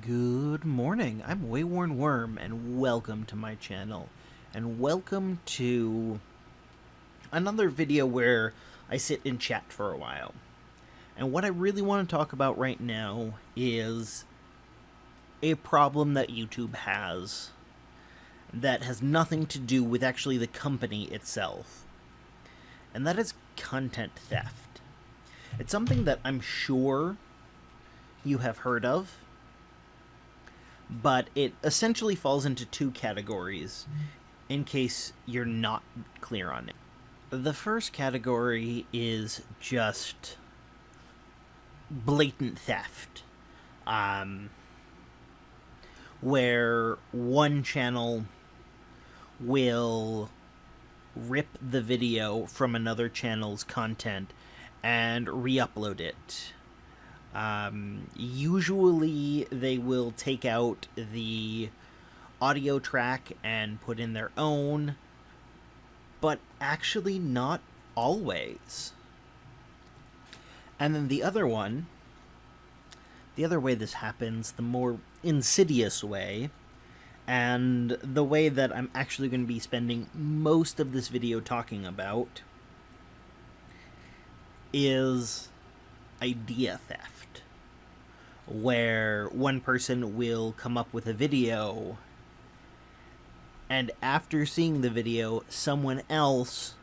Good morning, I'm WaywornWyrm, and welcome to my channel. And welcome to another video where I sit and chat for a while. And what I really want to talk about right now is a problem that YouTube has that has nothing to do with actually the company itself. And that is content theft. It's something that I'm sure you have heard of, but it essentially falls into two categories, in case you're not clear on it. The first category is just blatant theft, where one channel will rip the video from another channel's content and re-upload it. Usually they will take out the audio track and put in their own, but actually not always. And then the other way this happens, the more insidious way, and the way that I'm actually going to be spending most of this video talking about, is idea theft, where one person will come up with a video, and after seeing the video, someone else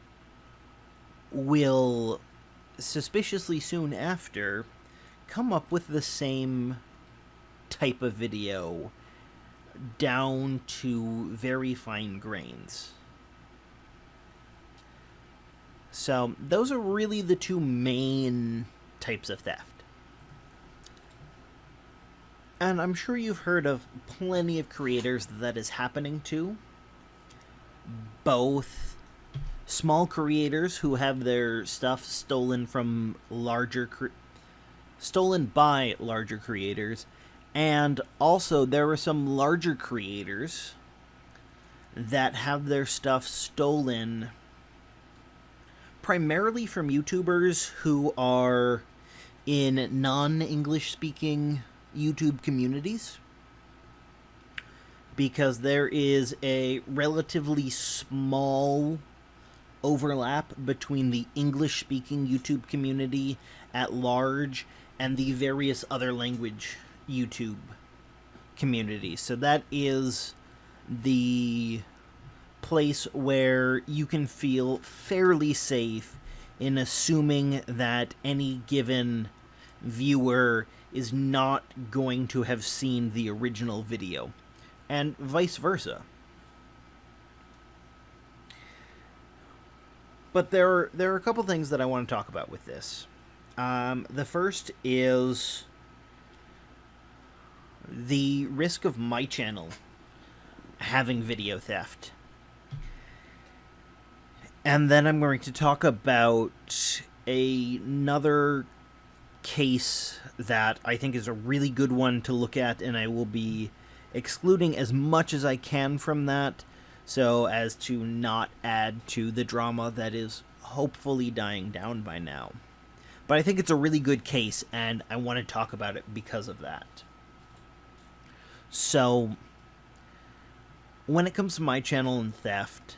will suspiciously soon after come up with the same type of video down to very fine grains. So those are really the two main types of theft. And I'm sure you've heard of plenty of creators that is happening to. Both small creators who have their stuff stolen from stolen by larger creators, and also there are some larger creators that have their stuff stolen primarily from YouTubers who are in non-English speaking YouTube communities, because there is a relatively small overlap between the English-speaking YouTube community at large and the various other language YouTube communities. So that is the place where you can feel fairly safe in assuming that any given viewer is not going to have seen the original video, and vice versa. But there are a couple things that I want to talk about with this. The first is the risk of my channel having video theft. And then I'm going to talk about another case that I think is a really good one to look at, and I will be excluding as much as I can from that, so as to not add to the drama that is hopefully dying down by now. But I think it's a really good case, and I want to talk about it because of that. So, when it comes to my channel and theft,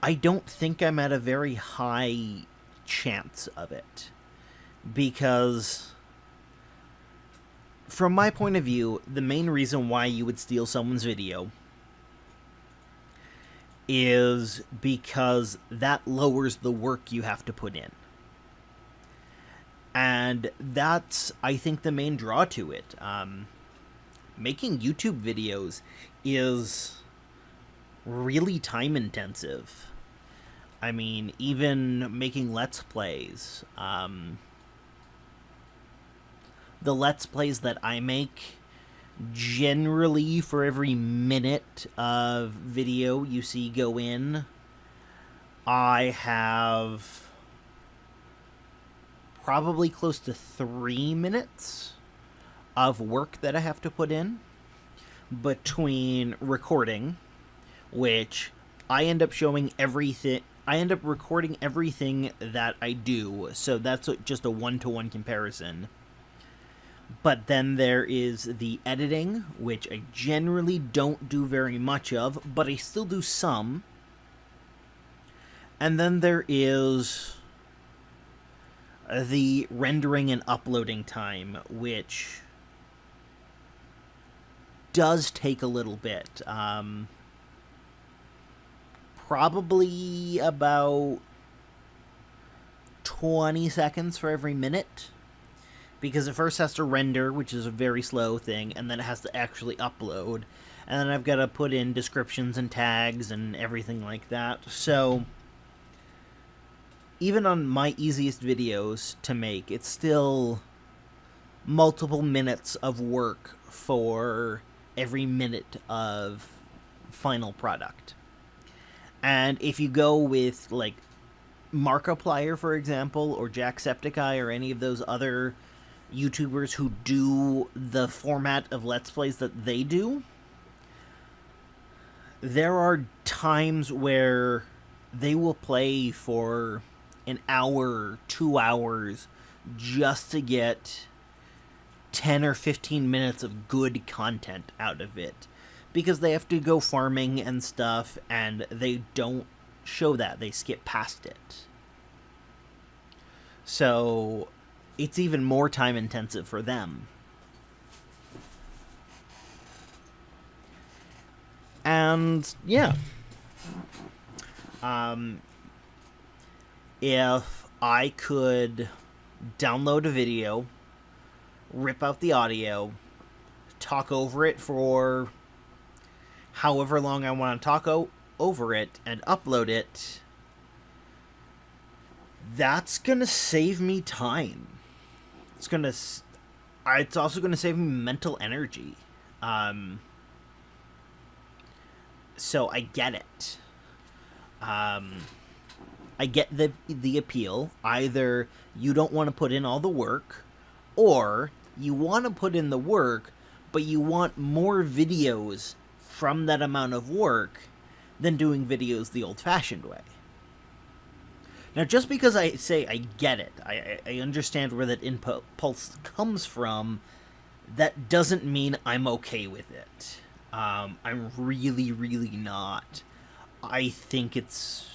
I don't think I'm at a very high chance of it, because from my point of view, the main reason why you would steal someone's video is because that lowers the work you have to put in. And that's, I think, the main draw to it. Making YouTube videos is really time intensive. I mean, even making Let's Plays. The Let's Plays that I make, generally for every minute of video you see go in, I have probably close to 3 minutes of work that I have to put in between recording, which I end up showing everything. I end up recording everything that I do, so that's just a one-to-one comparison. But then there is the editing, which I generally don't do very much of, but I still do some. And then there is the rendering and uploading time, which does take a little bit. Probably about 20 seconds for every minute, because it first has to render, which is a very slow thing, and then it has to actually upload, and then I've got to put in descriptions and tags and everything like that. So even on my easiest videos to make, it's still multiple minutes of work for every minute of final product. And if you go with, like, Markiplier, for example, or Jacksepticeye, or any of those other YouTubers who do the format of Let's Plays that they do, there are times where they will play for an hour, 2 hours, just to get 10 or 15 minutes of good content out of it. Because they have to go farming and stuff, and they don't show that. They skip past it. So it's even more time intensive for them. And yeah. If I could download a video, rip out the audio, talk over it for however long I want to talk over it, and upload it, that's gonna save me time. It's also gonna save me mental energy. So I get it. I get the appeal. Either you don't want to put in all the work, or you want to put in the work, but you want more videos from that amount of work than doing videos the old-fashioned way. Now, just because I say I get it, I understand where that impulse comes from, that doesn't mean I'm okay with it. I'm really, really not. I think it's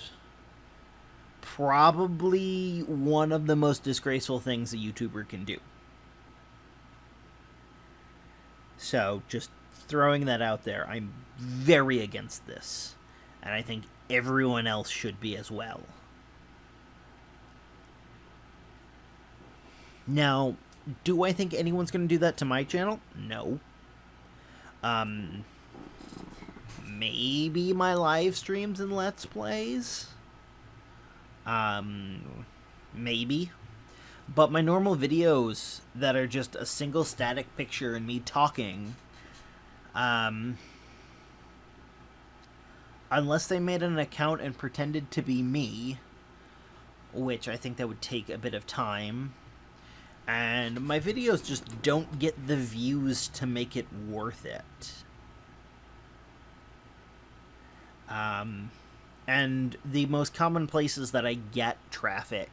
probably one of the most disgraceful things a YouTuber can do. So, just throwing that out there, I'm very against this. And I think everyone else should be as well. Now, do I think anyone's going to do that to my channel? No. Maybe my live streams and Let's Plays? Maybe. But my normal videos that are just a single static picture and me talking, unless they made an account and pretended to be me, which I think that would take a bit of time, and my videos just don't get the views to make it worth it. And the most common places that I get traffic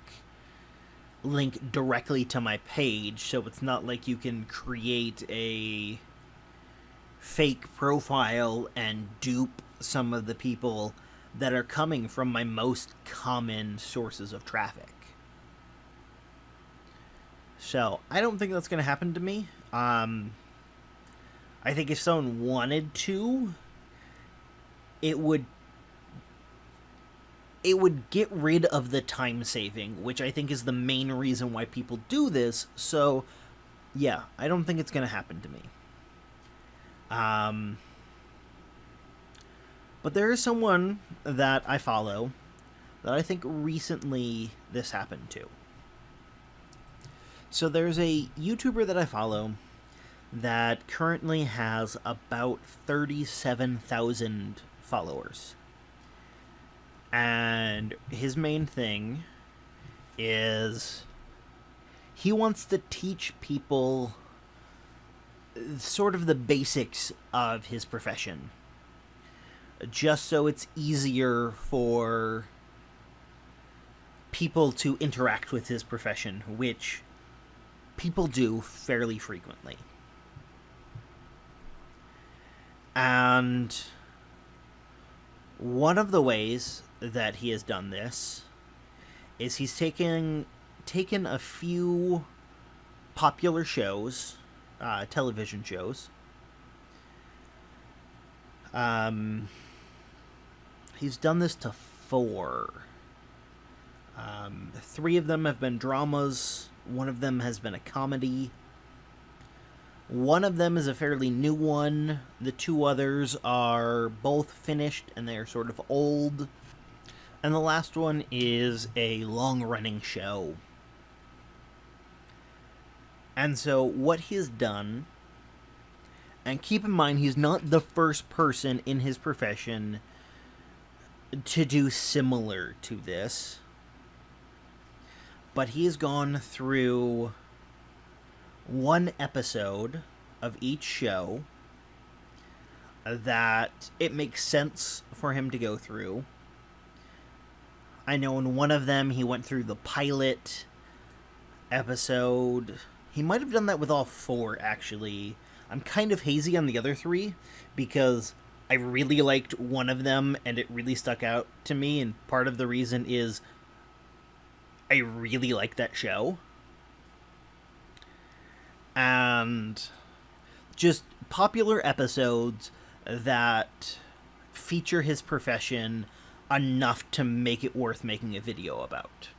link directly to my page, so it's not like you can create a fake profile and dupe some of the people that are coming from my most common sources of traffic. So, I don't think that's going to happen to me. I think if someone wanted to, it would get rid of the time saving, which I think is the main reason why people do this. So, yeah, I don't think it's going to happen to me. But there is someone that I follow that I think recently this happened to. So there's a YouTuber that I follow that currently has about 37,000 followers. And his main thing is he wants to teach people sort of the basics of his profession, just so it's easier for people to interact with his profession, which people do fairly frequently. And one of the ways that he has done this is he's taken a few popular shows, television shows. He's done this to 4. 3 of them have been dramas. 1 of them has been a comedy. 1 of them is a fairly new one. The 2 others are both finished and they are sort of old. And the last one is a long-running show. And so what he's done, and keep in mind he's not the first person in his profession to do similar to this, but he has gone through 1 episode of each show that it makes sense for him to go through. I know in one of them he went through the pilot episode. He might have done that with all 4, actually. I'm kind of hazy on the other 3 because I really liked one of them and it really stuck out to me, and part of the reason is I really like that show. And just popular episodes that feature his profession enough to make it worth making a video about.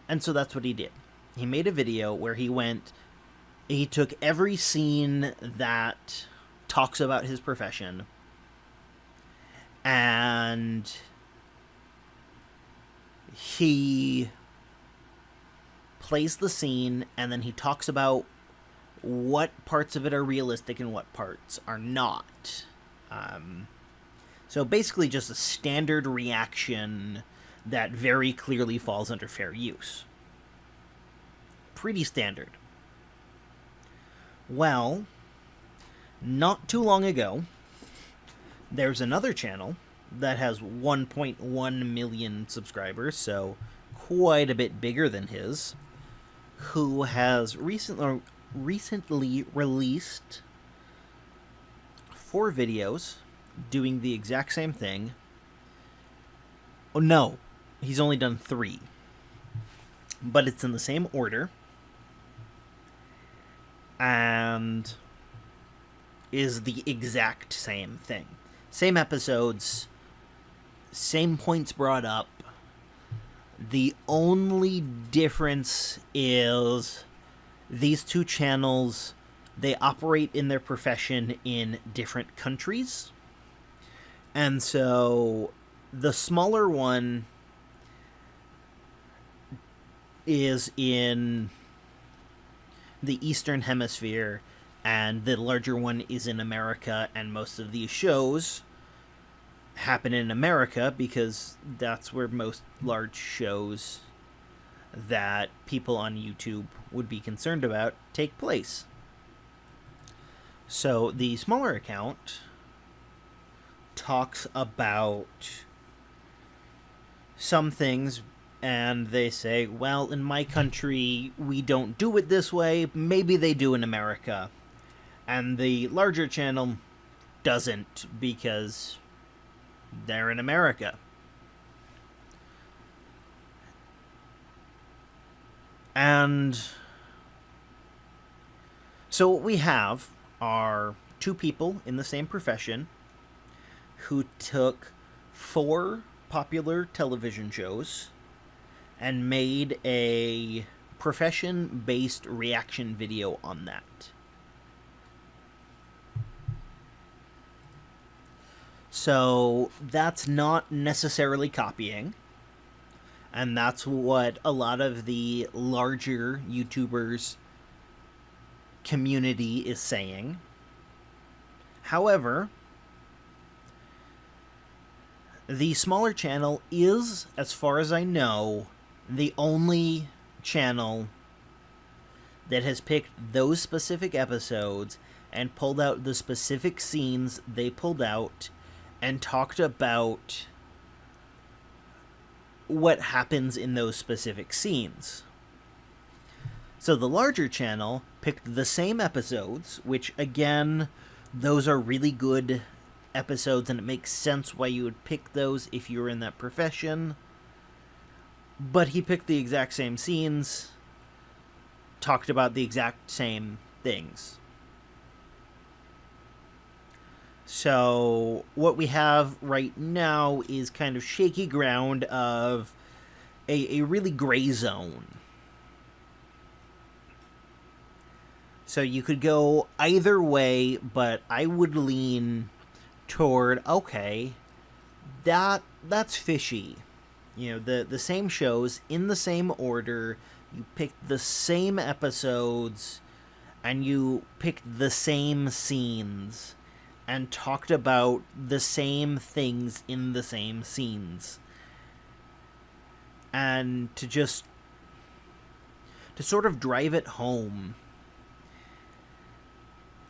And so that's what he did. He made a video where he took every scene that talks about his profession and he plays the scene, and then he talks about what parts of it are realistic and what parts are not. So basically just a standard reaction that very clearly falls under fair use. Pretty standard. Well, not too long ago, there's another channel that has 1.1 million subscribers, so quite a bit bigger than his, who has recently released 4 videos doing the exact same thing. Oh no, he's only done 3. But it's in the same order. And is the exact same thing. Same episodes, same points brought up. The only difference is these 2 channels, they operate in their profession in different countries. And so the smaller one is in the Eastern Hemisphere, and the larger one is in America, and most of these shows happen in America because that's where most large shows that people on YouTube would be concerned about take place. So the smaller account talks about some things, and they say, well, in my country we don't do it this way, maybe they do in America. And the larger channel doesn't because they're in America. And so what we have are 2 people in the same profession who took 4 popular television shows and made a profession-based reaction video on that. So that's not necessarily copying, and that's what a lot of the larger YouTubers community is saying. However, the smaller channel is, as far as I know, the only channel that has picked those specific episodes and pulled out the specific scenes they pulled out and talked about what happens in those specific scenes. So the larger channel picked the same episodes, which again, those are really good episodes, and it makes sense why you would pick those if you were in that profession. But he picked the exact same scenes, talked about the exact same things. So what we have right now is kind of shaky ground of a really gray zone. So you could go either way, but I would lean toward, okay, that's fishy. You know, the same shows in the same order, you picked the same episodes, and you picked the same scenes and talked about the same things in the same scenes. And to sort of drive it home,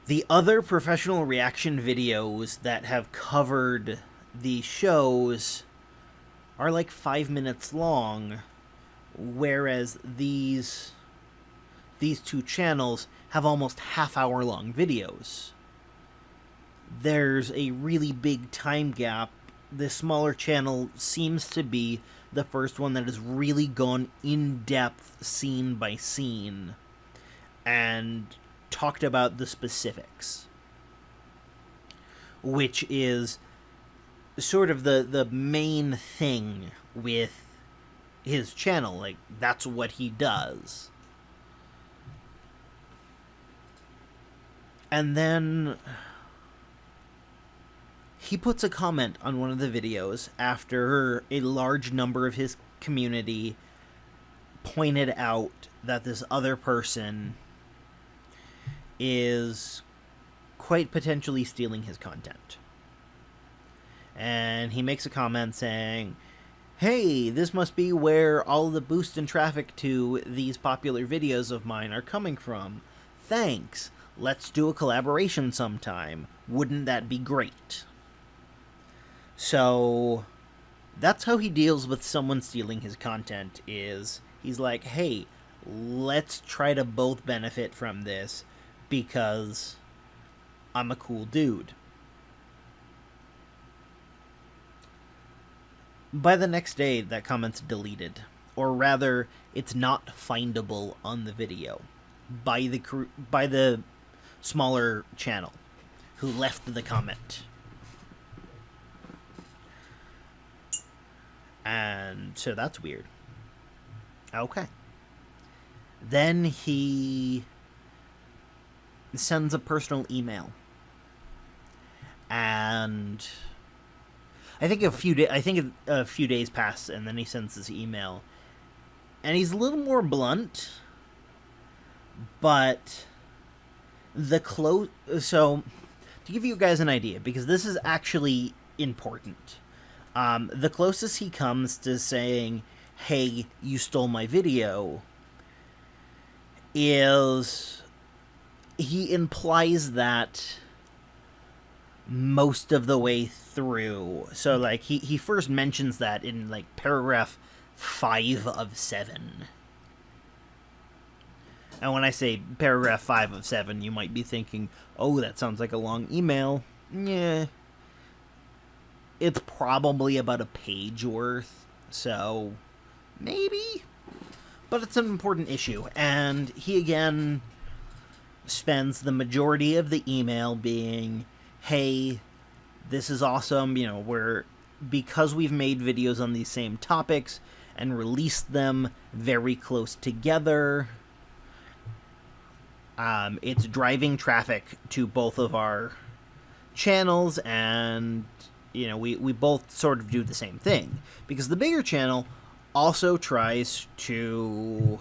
the other professional reaction videos that have covered these shows are like 5 minutes long, whereas these two channels have almost half-hour long videos. There's a really big time gap. The smaller channel seems to be the first one that has really gone in depth, scene by scene, and talked about the specifics, which is sort of the main thing with his channel. Like, that's what he does. And then he puts a comment on one of the videos after a large number of his community pointed out that this other person is quite potentially stealing his content. And he makes a comment saying, "Hey, this must be where all the boost in traffic to these popular videos of mine are coming from. Thanks. Let's do a collaboration sometime. Wouldn't that be great?" So that's how he deals with someone stealing his content, is he's like, hey, let's try to both benefit from this because I'm a cool dude. By the next day, that comment's deleted. Or rather, it's not findable on the video by the smaller channel who left the comment. And so that's weird. Okay. Then he sends a personal email. And I think a few days pass, and then he sends this email. And he's a little more blunt, but so to give you guys an idea, because this is actually important, the closest he comes to saying, hey, you stole my video, is he implies that most of the way through. So, like, he first mentions that in, like, paragraph 5 of 7. And when I say paragraph 5 of 7, you might be thinking, oh, that sounds like a long email. Yeah. It's probably about a page worth, so maybe. But it's an important issue, and he again spends the majority of the email being, hey, this is awesome, you know, because we've made videos on these same topics and released them very close together, it's driving traffic to both of our channels, and you know, we both sort of do the same thing, because the bigger channel also tries to,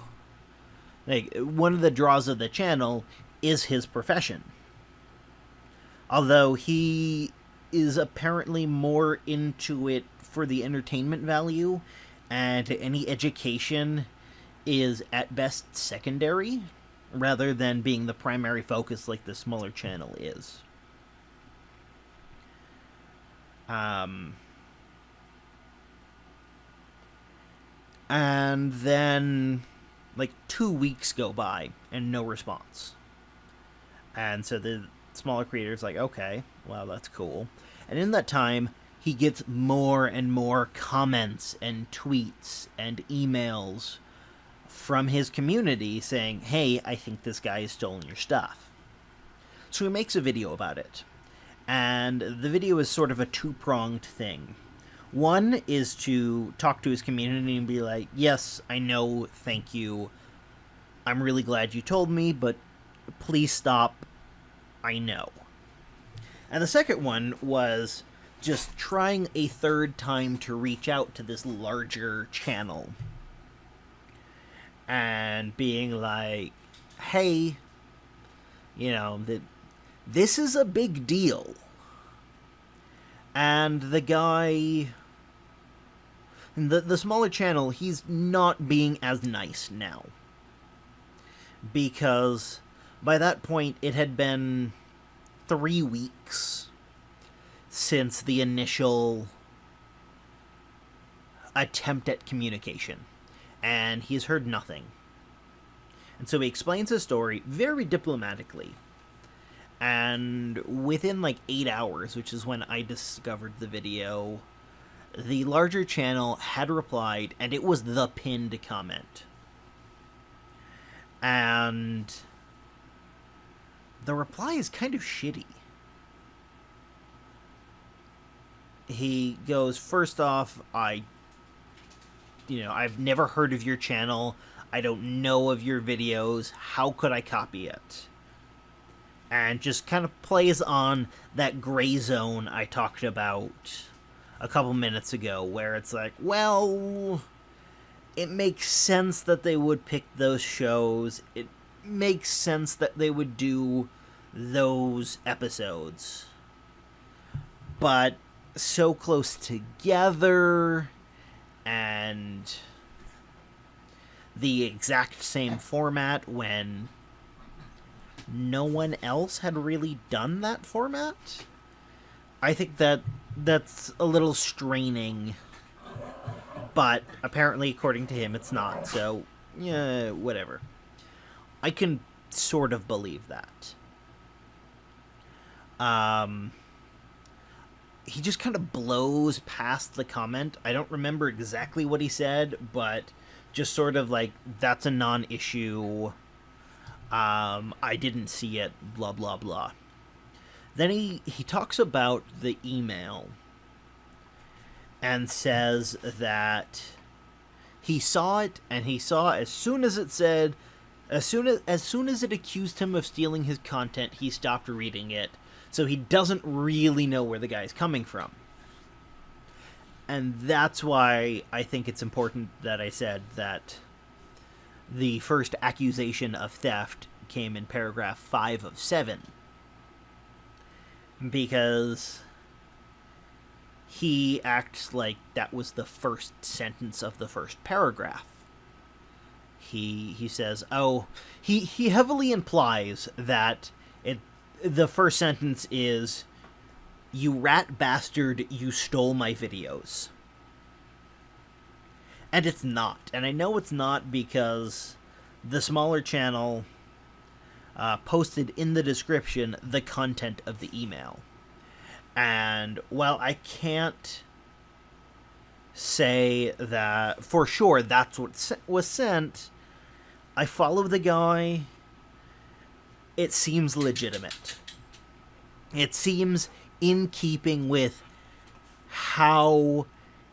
like, one of the draws of the channel is his profession, although he is apparently more into it for the entertainment value, and any education is at best secondary rather than being the primary focus like the smaller channel is. And then like 2 weeks go by and no response. And so the smaller creator's like, okay, well, that's cool. And in that time, he gets more and more comments and tweets and emails from his community saying, hey, I think this guy has stolen your stuff. So he makes a video about it. And the video is sort of a two-pronged thing. One is to talk to his community and be like, yes, I know, thank you. I'm really glad you told me, but please stop. I know. And the second one was just trying a third time to reach out to this larger channel. And being like, hey, you know, this is a big deal. And the guy, the smaller channel, he's not being as nice now. Because by that point, it had been 3 weeks since the initial attempt at communication. And he's heard nothing. And so he explains his story very diplomatically. And within like 8 hours, which is when I discovered the video, the larger channel had replied, and it was the pinned comment. And the reply is kind of shitty. He goes, first off, I've never heard of your channel. I don't know of your videos. How could I copy it? And just kind of plays on that gray zone I talked about a couple minutes ago, where it's like, well, it makes sense that they would pick those shows. It makes sense that they would do those episodes. But so close together, and the exact same format when no one else had really done that format. I think that's a little straining, but apparently, according to him, it's not. So, yeah, whatever. I can sort of believe that. He just kind of blows past the comment. I don't remember exactly what he said, but just sort of like, that's a non-issue. I didn't see it, blah, blah, blah. Then he talks about the email and says that he saw it, and he saw as soon as it said, as soon as it accused him of stealing his content, he stopped reading it. So he doesn't really know where the guy's coming from. And that's why I think it's important that I said that the first accusation of theft came in paragraph 5 of 7. Because he acts like that was the first sentence of the first paragraph. He says, oh, he heavily implies that the first sentence is, you rat bastard, you stole my videos. And it's not. And I know it's not because the smaller channel posted in the description the content of the email. And while I can't say that for sure that's what was sent, I follow the guy. It seems legitimate. It seems in keeping with how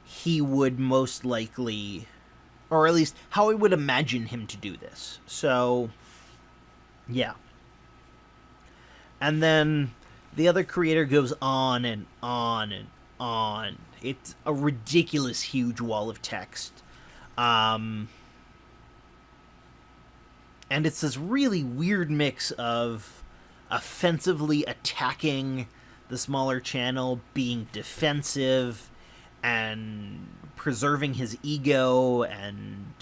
he would most likely, or at least how I would imagine him to do this. So, yeah. And then the other creator goes on and on and on. It's a ridiculous huge wall of text. And it's this really weird mix of offensively attacking the smaller channel, being defensive, and preserving his ego, and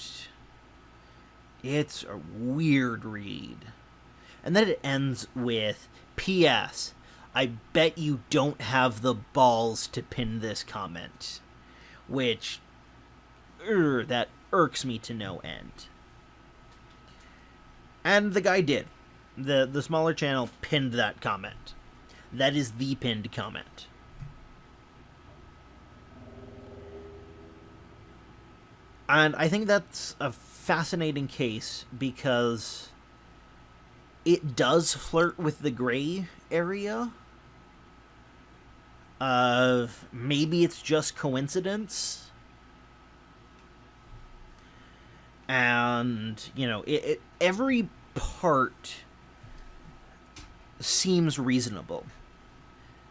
it's a weird read. And then it ends with, P.S. I bet you don't have the balls to pin this comment. Which, that irks me to no end. And the guy did. The smaller channel pinned that comment. That is the pinned comment. And I think that's a fascinating case because it does flirt with the gray area of maybe it's just coincidence. And, you know, every part seems reasonable.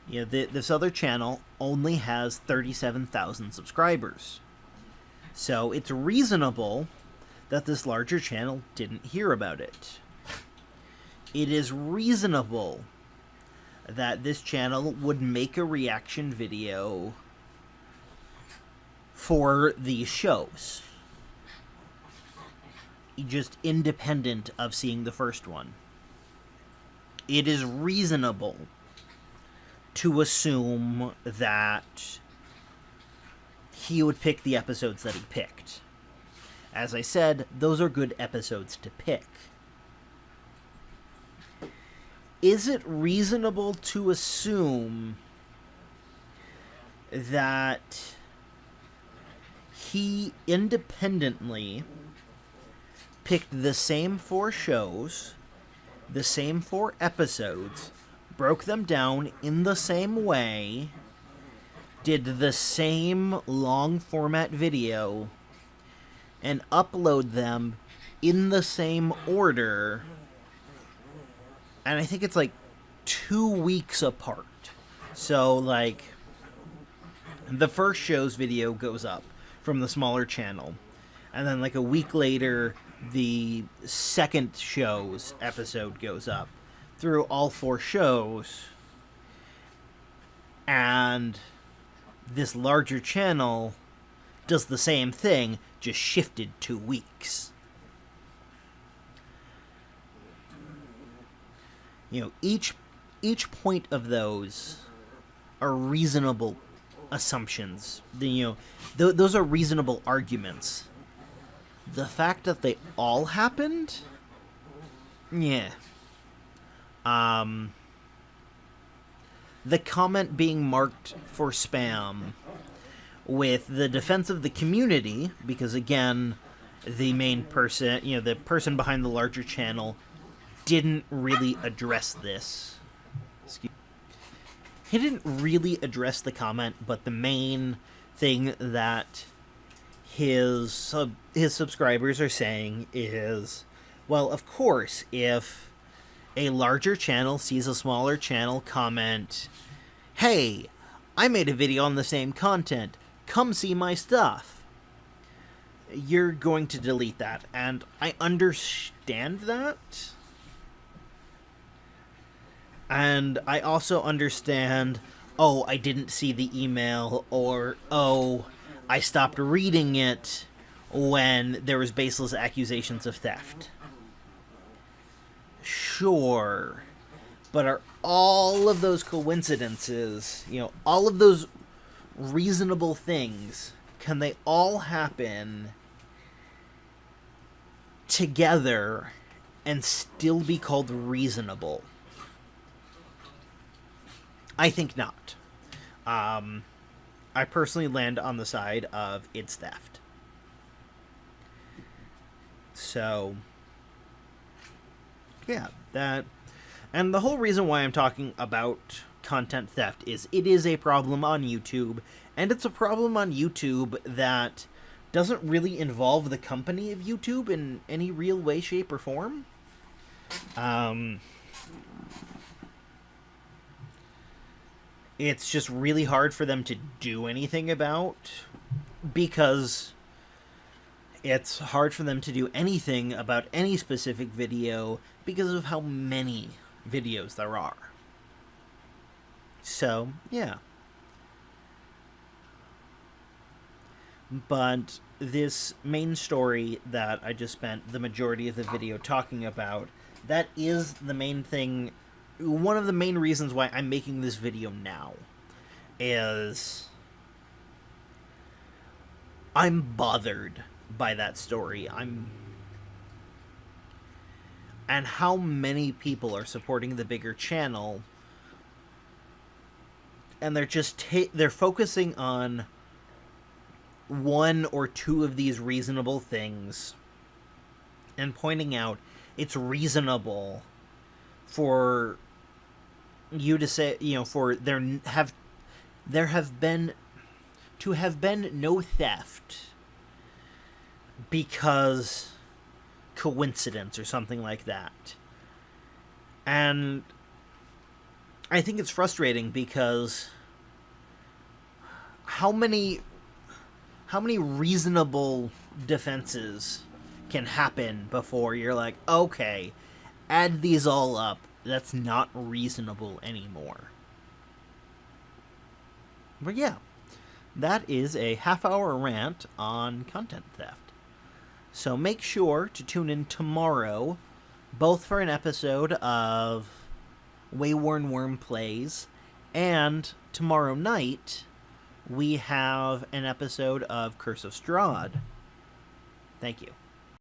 You know, this other channel only has 37,000 subscribers. So it's reasonable that this larger channel didn't hear about it. It is reasonable that this channel would make a reaction video for these shows, just independent of seeing the first one. It is reasonable to assume that he would pick the episodes that he picked. As I said, those are good episodes to pick. Is it reasonable to assume that he independently picked the same 4 shows, the same 4 episodes, broke them down in the same way, did the same long format video, and upload them in the same order, and I think it's like 2 weeks apart. So, like, the first show's video goes up from the smaller channel, and then like a week later, the second show's episode goes up through all 4 shows, and this larger channel does the same thing, just shifted 2 weeks. You know, each point of those are reasonable assumptions. You know, those are reasonable arguments. The fact that they all happened, yeah. The comment being marked for spam with the defense of the community, because again, the main person, you know, the person behind the larger channel didn't really address this. He didn't really address the comment, but the main thing that his subscribers are saying is, well, of course, if a larger channel sees a smaller channel comment, hey, I made a video on the same content, come see my stuff, you're going to delete that. And I understand that. And I also understand, oh, I didn't see the email, or, oh, I stopped reading it when there was baseless accusations of theft. Sure. But are all of those coincidences, you know, all of those reasonable things, can they all happen together and still be called reasonable? I think not. I personally land on the side of it's theft. So, yeah, that... And the whole reason why I'm talking about content theft is it is a problem on YouTube, and it's a problem on YouTube that doesn't really involve the company of YouTube in any real way, shape, or form. It's just really hard for them to do anything about, because it's hard for them to do anything about any specific video because of how many videos there are. So, yeah. But this main story that I just spent the majority of the video talking about, that is the main thing. One of the main reasons why I'm making this video now is I'm bothered by that story. and how many people are supporting the bigger channel, and they're just they're focusing on one or two of these reasonable things and pointing out it's reasonable for you to say, for there have been no theft because coincidence or something like that. And I think it's frustrating because how many reasonable defenses can happen before you're like, okay, add these all up, that's not reasonable anymore. But yeah, that is a half-hour rant on content theft. So make sure to tune in tomorrow, both for an episode of WaywornWyrm Plays, and tomorrow night we have an episode of Curse of Strahd. Thank you.